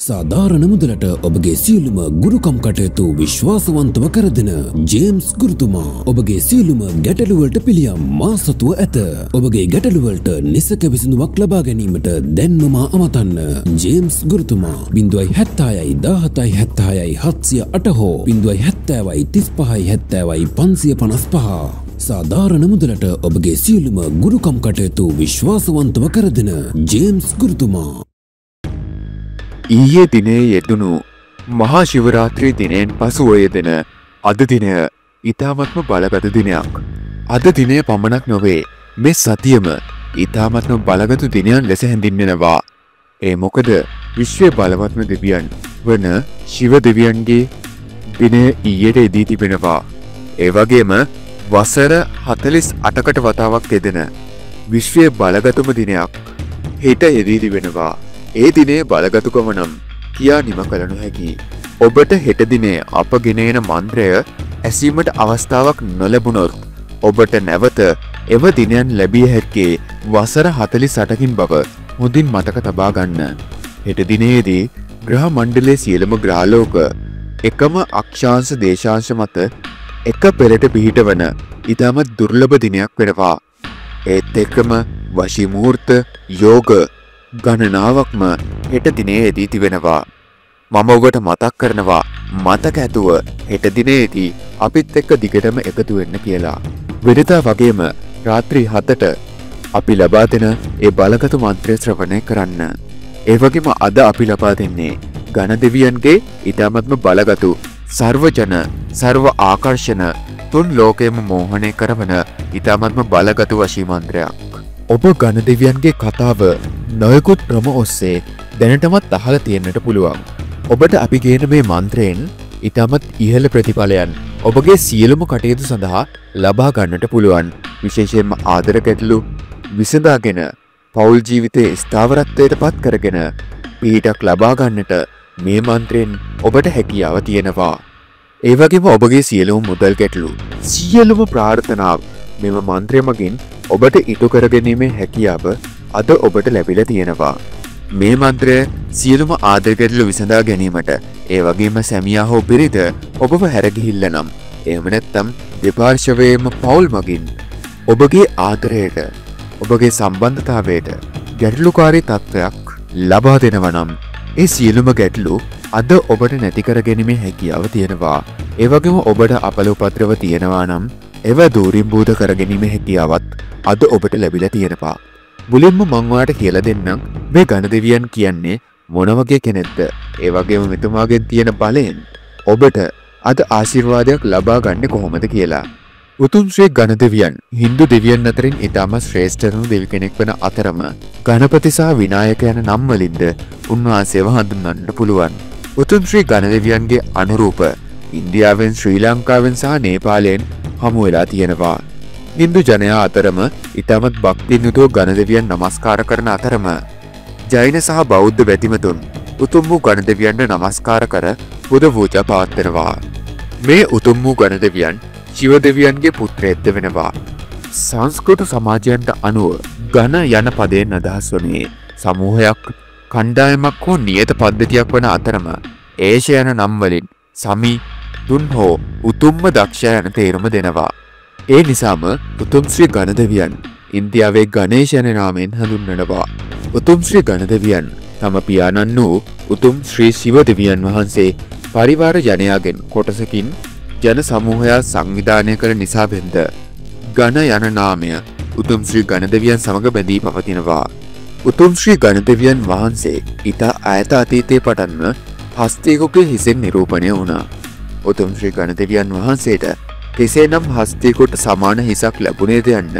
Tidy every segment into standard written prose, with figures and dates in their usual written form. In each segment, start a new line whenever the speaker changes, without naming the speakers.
සාධාරණ මුදලට ඔබගේ සියලුම ගුරුකම් කටයුතු විශ්වාසවන්තව කර දෙන ජේම්ස් ගුරුතුමා ඔබගේ සියලුම ගැටලු වලට පිළියම් මා සතුව ඇත. ඔබගේ ගැටලු වලට නිසක විසඳුමක් ලබා ගැනීමට දැන්ම මා අමතන්න. ජේම්ස් ගුරුතුමා 076 17 76 708 හෝ 070 35 70 555. සාධාරණ මුදලට ඔබගේ සියලුම ගුරුකම් කටයුතු විශ්වාසවන්තව කර දෙන ජේම්ස් ගුරුතුමා.
ඊයේ දිනේ යෙදුණු මහා ශිවරාත්‍රී දිනයෙන් පසුව යෙදෙන අද දිනය ඊ타මත්ම බලගත් දිනයක්. අද දිනය පමණක් නොවේ මේ සතියම ඊ타මත්ම බලගත් දිනයන් ලෙස හැඳින්වෙනවා. ඒ මොකද විශ්වයේ බලවත්ම දෙවියන් වන ශිව දෙවියන්ගේ දිනය ඊයට එදී තිබෙනවා. ඒ වගේම වසර 48කට වතාවක් යෙදෙන විශ්වයේ බලගතුම දිනයක් හෙට යෙදී තිබෙනවා. ඒ දිනේ බලගතුකම නම් කියා නිම කළ නොහැකි. ඔබට හෙට දිනේ අප ගෙනෙන මන්ත්‍රය ඇසීමට අවස්ථාවක් නොලැබුණොත් ඔබට නැවත එම දිනයන් ලැබිය හැක්කේ වසර 48කින් බව හොඳින් මතක තබා ගන්න. හෙට දිනේදී ග්‍රහ මණ්ඩලයේ සියලුම ග්‍රහලෝක එකම අක්ෂාංශ දේශාංශ මත එක පෙරට පිහිටවන ඉතාමත් දුර්ලභ දිනයක් වෙනවා. ඒත් එක්කම වශී මුහූර්ත යෝග ගණනාවක්ම හෙට දිනේදී තිබෙනවා. මම ඔබට මතක් කරනවා මතක ඇතුව හෙට දිනේදී අපිත් එක්ක දිගටම එකතු වෙන්න කියලා. වෙනදා වගේම රාත්‍රී 7ට අපි ලබා දෙන ඒ බලගතු මන්ත්‍රය ශ්‍රවණය කරන්න. ඒ වගේම අද අපි ලබා දෙන්නේ ඝන දෙවියන්ගේ ඊටමත්ම බලගතු සර්වජන සර්ව ආකර්ෂණ තුන් ලෝකයේම මෝහනය කරවන ඊටමත්ම බලගතු වශී මන්ත්‍රයක්. ඔබ ඝන දෙවියන්ගේ කතාව නොයෙකුත් ක්‍රම ඔස්සේ දැනටමත් අහලා තියෙන්නට පුළුවන්. ඔබට අපි කියන මේ මන්ත්‍රයෙන් ඊටමත් ඉහළ ප්‍රතිඵලයන් ඔබගේ සියලුම කටයුතු සඳහා ලබා ගන්නට පුළුවන්. විශේෂයෙන්ම ආදර ගැටලු විසඳාගෙන පෞල් ජීවිතයේ ස්ථාවරත්වයට පත් කරගෙන පිහිටක් ලබා ගන්නට මේ මන්ත්‍රයෙන් ඔබට හැකියාව තියෙනවා. ඒ වගේම ඔබගේ සියලුම මුදල් ගැටලු සියලුම ප්‍රාර්ථනා මෙම මන්ත්‍රය මගින් ඔබට ඉටු කර ගැනීමේ හැකියාව අද ඔබට ලැබිලා තියෙනවා. මේ මන්ත්‍රය සියලුම ආදර ගැටලු විසඳා ගැනීමට ඒ වගේම සැමියා හෝ බිරිඳ ඔබව හැරගිහිල්ල නම් එහෙම නැත්නම් දෙපාර්ශවයේම පවුල් මගින් ඔබගේ ආදරයට ඔබගේ සම්බන්ධතාවයට ගැටලුකාරී තත්ත්වයක් ලබා දෙනවා නම් ඒ සියලුම ගැටලු අද ඔබට නැති කර ගැනීමේ හැකියාව තියෙනවා. ඒ වගේම ඔබට අපල උපද්‍රව තියෙනවා නම් ඒව දූරින් බූද කර ගැනීමේ හැකියාවත් අද ඔබට ලැබිලා තියෙනවා. මුලින්ම මම ඔයාලට කියලා දෙන්නම් මේ ඝන දෙවියන් කියන්නේ මොන වගේ කෙනෙක්ද? ඒ වගේම මෙතුමාගෙන් තියෙන බලයෙන් ඔබට අද ආශිර්වාදයක් ලබා ගන්න කොහොමද කියලා. උතුම් ශ්‍රී ඝන දෙවියන් හින්දු දෙවියන් අතරින් ඉතාම ශ්‍රේෂ්ඨ දෙවි කෙනෙක් වන අතරම ගණපති සහ විනායක යන නම් වලින්ද උන්වහන්සේව හඳුන්වන්නට පුළුවන්. උතුම් ශ්‍රී ඝන දෙවියන්ගේ අනුරූප ඉන්දියාවෙන් ශ්‍රී ලංකාවෙන් සහ නේපාලයෙන් හමු වෙලා තියෙනවා. හින්දු ජනයා අතරම ඉතාමත් භක්තියෙන් යුතුව ඝන දෙවියන් නමස්කාර කරන අතරම ජෛන සහ බෞද්ධ බැතිමතුන් උතුම් වූ ඝන දෙවියන්ට නමස්කාර කර පුද පූජා පවත්වනවා. මේ උතුම් වූ ඝන දෙවියන් ශිව දෙවියන්ගේ පුත්‍රයෙක්ද වෙනවා. සංස්කෘත සමාජයන්ට අනුව ඝන යන පදයෙන් අදහස් වන්නේ සමූහයක් කණ්ඩායමක් හෝ නියත පද්ධතියක් වන අතරම ඒෂ යන නම් වලින් සමි තුන් හෝ උතුම්ම දක්ෂ යන තේරුම දෙනවා. ඒ නිසාම උතුම් ශ්‍රී ඝන දෙවියන් ඉන්දියාවේ ගණේශ යන නාමයෙන් හඳුන්වනවා. උතුම් ශ්‍රී ඝන දෙවියන් තම පියාණන් වූ උතුම් ශ්‍රී ශිව දෙවියන් වහන්සේ පරිවාර ජනයාගෙන් කොටසකින් ජන සමූහයා සංවිධානය කළ නිසා වෙන්ද ඝන යන නාමය උතුම් ශ්‍රී ඝන දෙවියන් සමග බැඳී පවතිනවා. උතුම් ශ්‍රී ඝන දෙවියන් වහන්සේ ඊට ඈත අතීතයේ පටන්ම හස්තියෙකුගේ හිසෙන් නිරූපණය වුණා. උතුම් ශ්‍රී ඝන දෙවියන් වහන්සේට කෙසේනම් හස්තියෙකුට සමාන හිසක් ලැබුණේද යන්න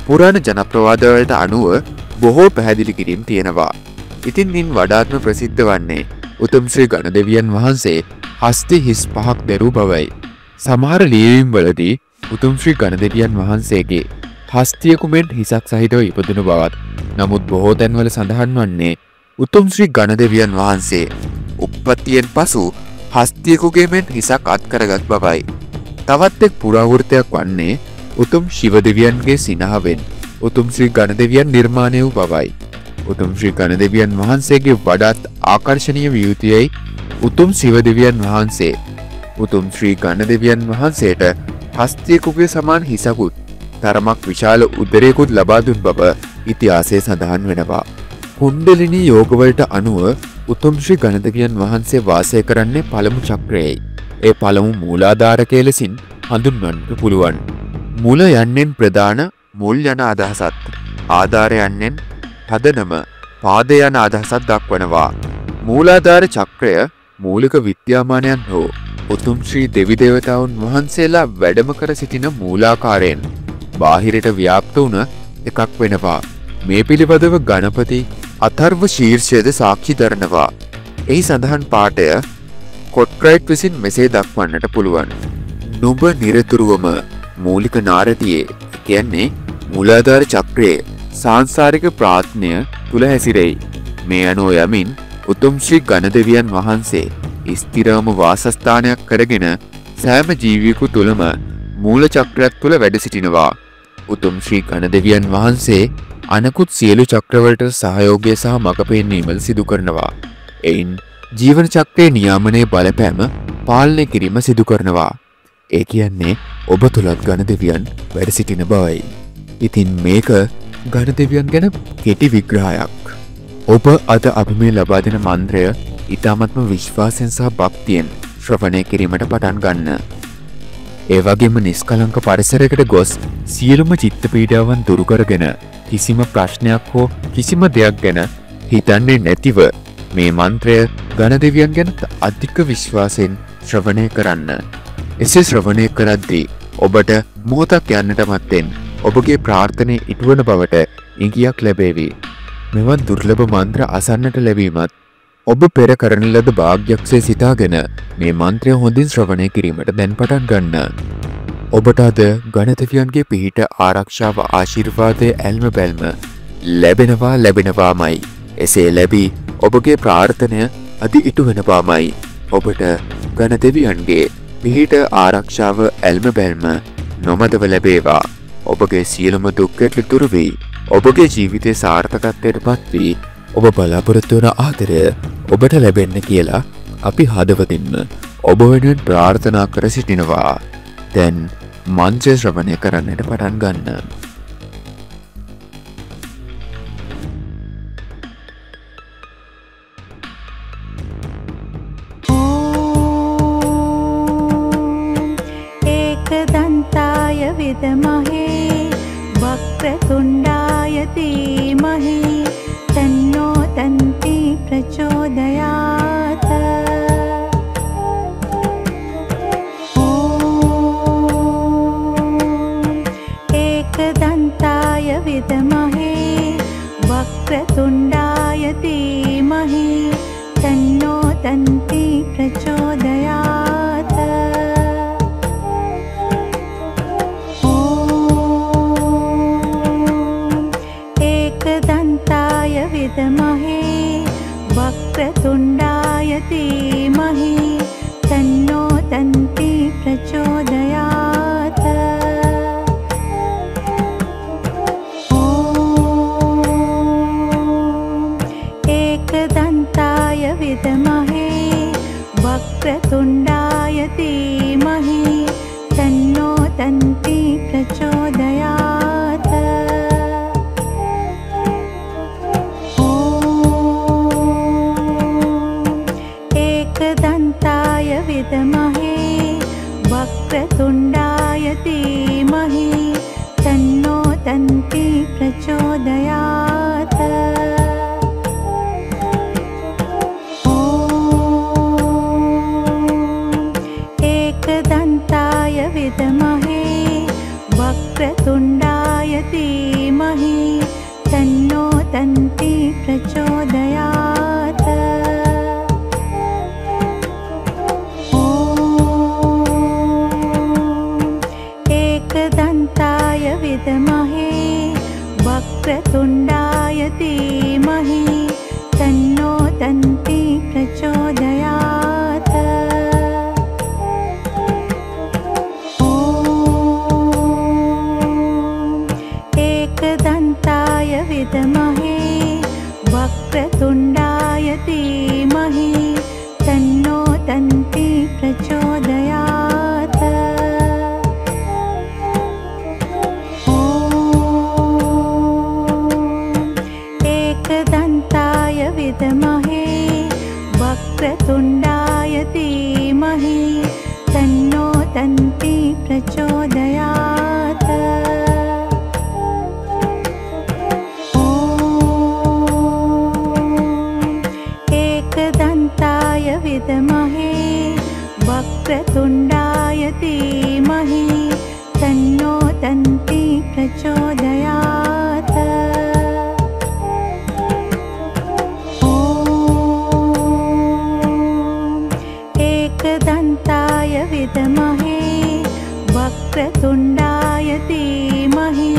පුරාණ ජනප්‍රවාදවලට අනුව බොහෝ පැහැදිලි කිරීම් තියෙනවා. ඉතින් ඉන් වඩාත්ම ප්‍රසිද්ධ වන්නේ උතුම් ශ්‍රී ඝන දෙවියන් වහන්සේ හස්ති හිස් පහක් දැරූ බවයි. සමහර ලියවීම් වලදී උතුම් ශ්‍රී ඝන දෙවියන් වහන්සේගේ හස්තියෙකු මෙන් හිසක් සහිතව ඉපදුණු බවත්, නමුත් බොහෝ තැන්වල සඳහන් වන්නේ උතුම් ශ්‍රී ඝන දෙවියන් වහන්සේ උප්පත්තියෙන් පසු හස්තියෙකුගේ මෙන් හිසක් අත්කරගත් බවයි. තවත් එක් පුරාවෘත්තයක් වන්නේ උතුම් ශිව දෙවියන්ගේ සිනහවෙන් උතුම් ශ්‍රී ඝන දෙවියන් නිර්මාණය වූ බවයි. උතුම් ශ්‍රී ගණදෙවියන් වහන්සේගේ වඩාත් ආකර්ශනීය විය යුතුයයි උතුම් ශිව දෙවියන් වහන්සේ. උතුම් ශ්‍රී ගණදෙවියන් වහන්සේට හස්තියකුගේ සමාන හිසකුත් තරමක් විශාල උදරයකුත් ලබා දුන් බව ඉතිහාසයේ සඳහන් වෙනවා. කුණ්ඩලිනී යෝගවලට අනුව උතුම් ශ්‍රී ගණදෙවියන් වහන්සේ වාසය කරන්නේ පළමු චක්‍රයයි. ඒ පළමු මූලාධාරකය ලෙසින් හඳුන්වන්නට පුළුවන්. මුල යන්නෙන් ප්‍රධාන මුල් යන අදහසත් ආධාර යන්නෙන් පදනම පාද යන අදහසත් දක්වනවා. මූලාධාර චක්‍රය මූලික විද්‍යාමානයන් හෝ උතුම් ශ්‍රී දෙවි දේවතාවුන් වහන්සේලා වැඩම කර සිටින මූලාකාරයෙන් බාහිරට ව්‍යාප්ත වුණ එකක් වෙනවා. මේ පිළිබඳව ගණපති අථර්ව ශීර්ෂයද සාක්ෂි දරනවා. එහි සඳහන් පාඨය කොට්රයිට් විසින් මෙසේ දක්වන්නට පුළුවන්. නුඹ නිරතුරුවම මූලික නාරතියේ කියන්නේ මූලාධාර චක්‍රයේ සාංසාරික ප්‍රාත්නය තුල හැසිරෙයි. මේ අනුව යමින් උතුම් ශ්‍රී ගණදෙවියන් වහන්සේ ස්ථිරම වාසස්ථානයක් කරගෙන සෑම ජීවියෙකු තුළම මූල චක්‍රයක් තුළ වැඩ සිටිනවා. උතුම් ශ්‍රී ගණදෙවියන් වහන්සේ අනෙකුත් සියලු චක්‍රවලට සහයෝගය සහ මඟ පෙන්වීම සිදු කරනවා. එයින් ජීවන චක්‍රයේ නියාමනයේ බලපෑම පාලනය කිරීම සිදු කරනවා. ඒ කියන්නේ ඔබ තුලත් ගණදෙවියන් වැඩ සිටින බවයි. ඉතින් මේක ගණදෙවියන් ගැන කෙටි විග්‍රහයක්. ඔබ අද අපි මේ ලබා දෙන මන්ත්‍රය ඊ타මත්ම විශ්වාසයෙන් සහ භක්තියෙන් ශ්‍රවණය කිරීමට පටන් ගන්න. ඒ වගේම නිස්කලංක පරිසරයකට ගොස් සියලුම චිත්ත පීඩාවන් දුරු කරගෙන කිසිම ප්‍රශ්නයක් හෝ කිසිම දෙයක් ගැන හිතන්නේ නැතිව මේ මන්ත්‍රය ගණදෙවියන් ගැන අධික විශ්වාසයෙන් ශ්‍රවණය කරන්න. එසේ ශ්‍රවණය කරද්දී ඔබට මොහොතක් යන්නට මත්තෙන් ඔබගේ ප්‍රාර්ථනය ඉටුවන බවට ඉඟියක් ලැබේවි. මෙවන් දුර්ලභ මන්ත්‍ර අසන්නට ලැබීමත් ඔබ පෙර කරන ලද භාග්‍යක්ෂය සිතාගෙන මේ මන්ත්‍රය හොඳින් ශ්‍රවණය කිරීමට දැන් පටන් ගන්න. ඔබට අද ගණදෙවියන්ගේ පිහිට ආරක්ෂාව ආශිර්වාදය ඇල්ම බැල්ම ලැබෙනවාමයි. එසේ ලැබී ඔබගේ ප්‍රාර්ථනය අධි ඉටු වෙනවාමයි. ඔබට ගණදෙවියන්ගේ පිහිට ආරක්ෂාව ඇල්ම බැල්ම නොමදව ලැබේවා. ඔබගේ සියලුම දුක් ගැටලු දුරු වී ඔබගේ ජීවිතයේ සාර්ථකත්වයට පත් වී ඔබ බලාපොරොත්තු වන ආදරය ඔබට ලැබෙන්න කියලා අපි හදවතින්ම ඔබ වෙනුවෙන් ප්‍රාර්ථනා කර සිටිනවා. දැන් මන්ත්‍රය ශ්‍රවණය කරන්නට පටන් ගන්න.
एकदन्ताय विद्महे वक्रतुण्डाय धीमहि तन्नो दन्ती प्रचोदयात्. एकदन्ताय विद्महे वक्रतुण्डाय धीमहि तन्नो दन्ती प्रचोदयात्. एकदन्ताय विद्महे वक्रतुण्डाय धीमहि तन्नो दन्ती प्रचोदयात्. एकदन्ताय विद्महे वक्रतुण्डाय धीमहि तन्नो दन्ती प्रचोदयात्. एकदन्ताय विद्महे वक्रतुण्डाय धीमहि तन्नो दन्ती प्रचोदयात्. एकदन्ताय विद्महे वक्रतुण्डाय धीमहि तन्नो दन्ती प्रचोदयात्. एकदन्ताय विद्महे वक्रतुण्डाय धीमहि तन्नो दन्ती प्रचोदयात्. तन्ति प्रचोदयात्। ॐ एकदन्ताय विद्महे वक्रतुण्डाय धीमहि तन्नो तन्ति प्रचोदयात्। ॐ एकदन्ताय विद्महे वक्रतुण्डाय धीमहि तन्नो तन्ति प्रचोदयात्। एकदन्ताय विद्महे वक्रतुण्डाय धीमहि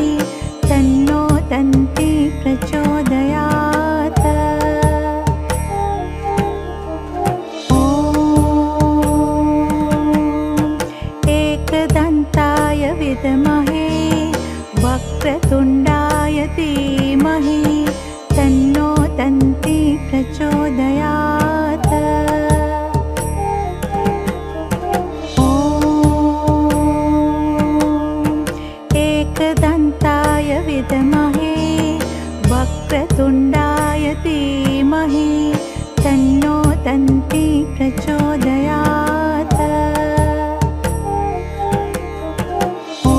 तन्नो तन्ति प्रचोदयात्। ॐ एकदन्ताय विद्महे वक्रतुण्डाय धीमहि तन्नो तन्ति प्रचोदयात्। एकदन्ताय विद्महे वक्रतुण्डाय धीमहि तन्नो तन्ति प्रचोदयात्। ॐ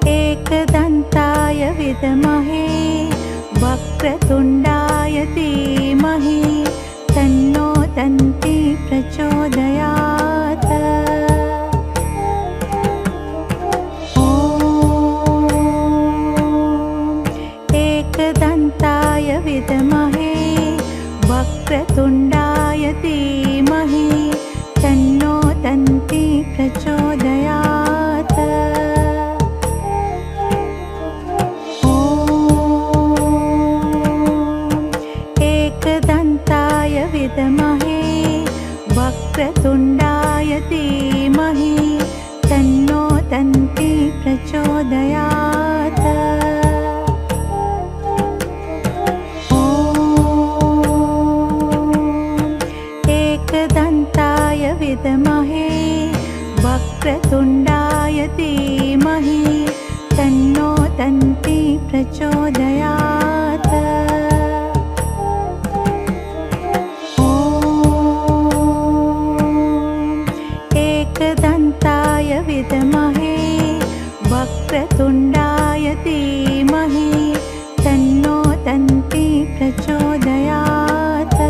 एकदन्ताय विद्महे वक्रतुण्डाय धीमहि तन्नो तन्ति प्रचोदयात्। एकदन्ताय विद्महे वक्रतुण्डाय धीमहि तन्नो तन्ति प्रचोदयात्। ॐ एकदन्ताय विद्महे वक्रतुण्डाय धीमहि तन्नो तन्ति प्रचोदयात्। एकदन्ताय विद्महे वक्रतुण्डाय धीमहि तन्नो तन्ति प्रचोदयात्। ॐ एकदन्ताय विद्महे वक्रतुण्डाय धीमहि तन्नो तन्ति प्रचोदयात्।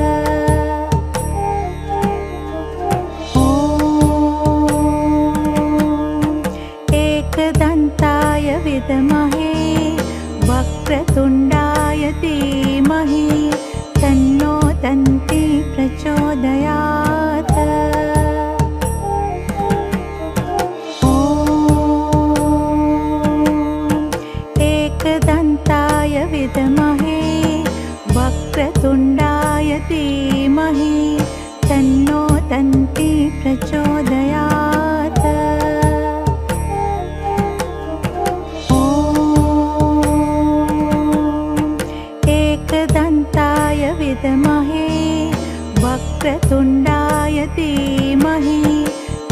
एकदन्ताय विद्महे वक्रतुण्डाय धीमहि तन्नो तन्ति प्रचोदयात्। ॐ एकदन्ताय विद्महे वक्रतुण्डाय धीमहि तन्नो तन्ति प्रचोदयात्। एकदन्ताय विद्महे वक्रतुण्डाय धीमहि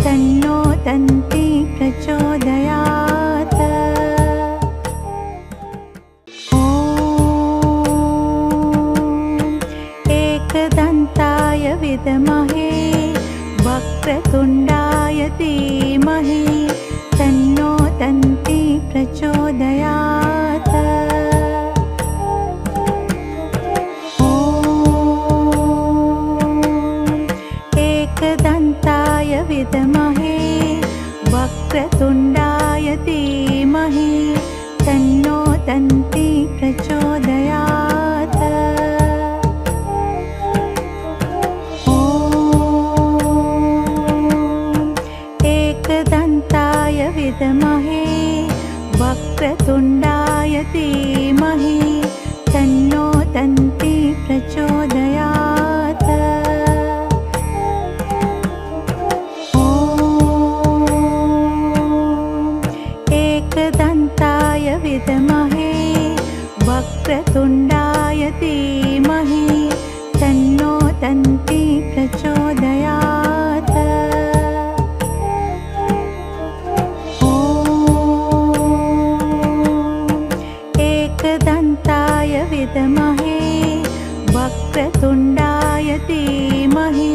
तन्नो तन्ति प्रचोदयात्। ॐ एकदन्ताय विद्महे वक्रतुण्डाय धीमहि तन्नो तन्ति प्रचोदयात्। एकदन्ताय विद्महे वक्रतुण्डाय धीमहि तन्नो तन्ति प्रचोदयात्। ॐ एकदन्ताय विद्महे वक्रतुण्डाय धीमहि तन्नो तन्ति प्रचोदयात्। एकदन्ताय विद्महे वक्रतुण्डाय वक्रतुण्डाय धीमहि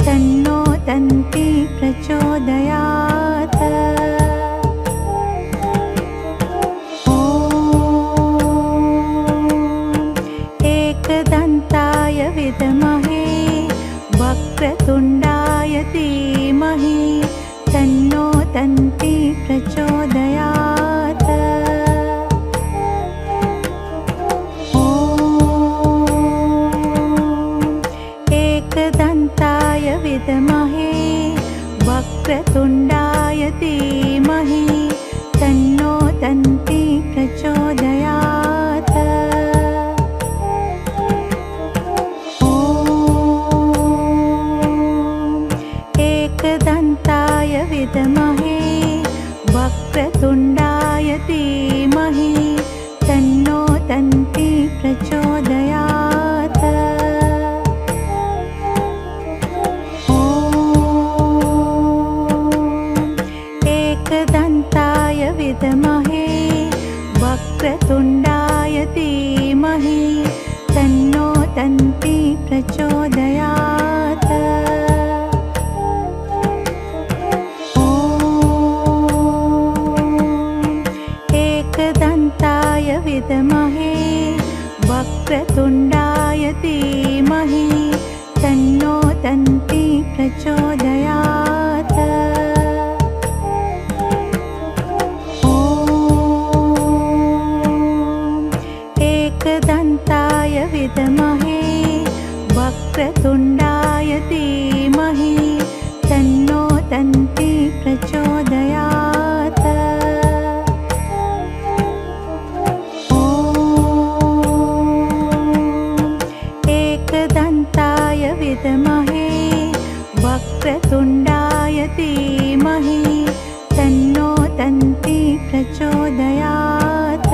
तन्नो दन्ती प्रचोदयात्। एकदन्ताय विद्महे वक्रतुण्डाय धीमहि तन्नो दन्ती प्रचोदयात्। एकदन्ताय विद्महे वक्रतुण्डाय धीमहि तन्नो दन्ती प्रचोदयात्। एकदन्ताय विद्महे वक्रतुण्डाय धीमहि तन्नो दन्ती प्रचोदयात्। एकदन्ताय विद्महे वक्रतुण्डाय धीमहि तन्नो दन्ती प्रचोदयात्। एकदन्ताय विद्महे वक्रतुण्डाय धीमहि तन्नो दन्ती प्रचोदयात्। एकदन्ताय विद्महे वक्रतुण्डाय धीमहि तन्नो दन्ती प्रचोदयात्। एकदन्ताय विद्महे वक्रतुण्डाय धीमहि तन्नो दन्ती प्रचोदयात्।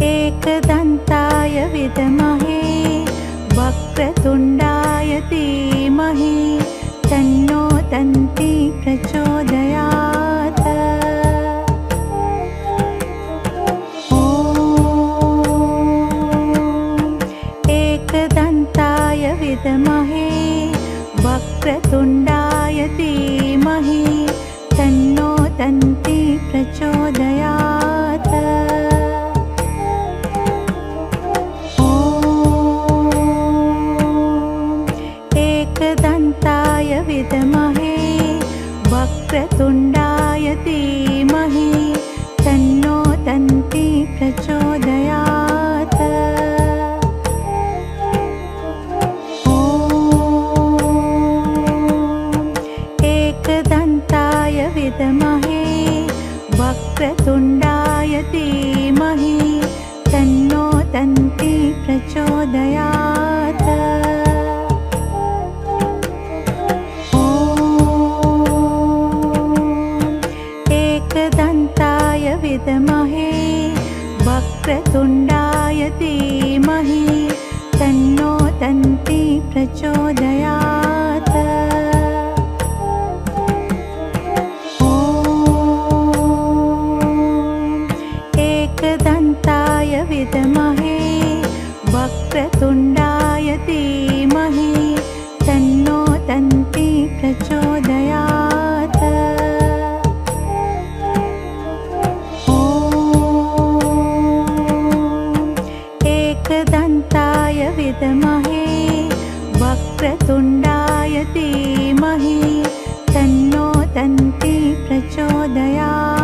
एकदन्ताय विद्महे वक्रतुण्डाय धीमहि तन्नो दन्ती प्रचोदयात्। एकदन्ताय विद्महे वक्रतुण्डाय धीमहि तन्नो दन्ती प्रचोदयात्। एकदन्ताय विद्महे वक्रतुण्डाय धीमहि तन्नो दन्ती प्रचोदयात्। एकदन्ताय विद्महे वक्रतुण्डाय धीमहि तन्नो दन्ती प्रचोदयात्। एकदन्ताय विद्महे वक्रतुण्डाय धीमहि तन्नो दन्ती प्रचोदयात्। एकदन्ताय विद्महे वक्रतुण्डाय धीमहि तन्नो दन्ती प्रचोदयात्। एकदन्ताय विद्महे वक्रतुण्डाय धीमहि तन्नो दन्ती प्रचोदयात्।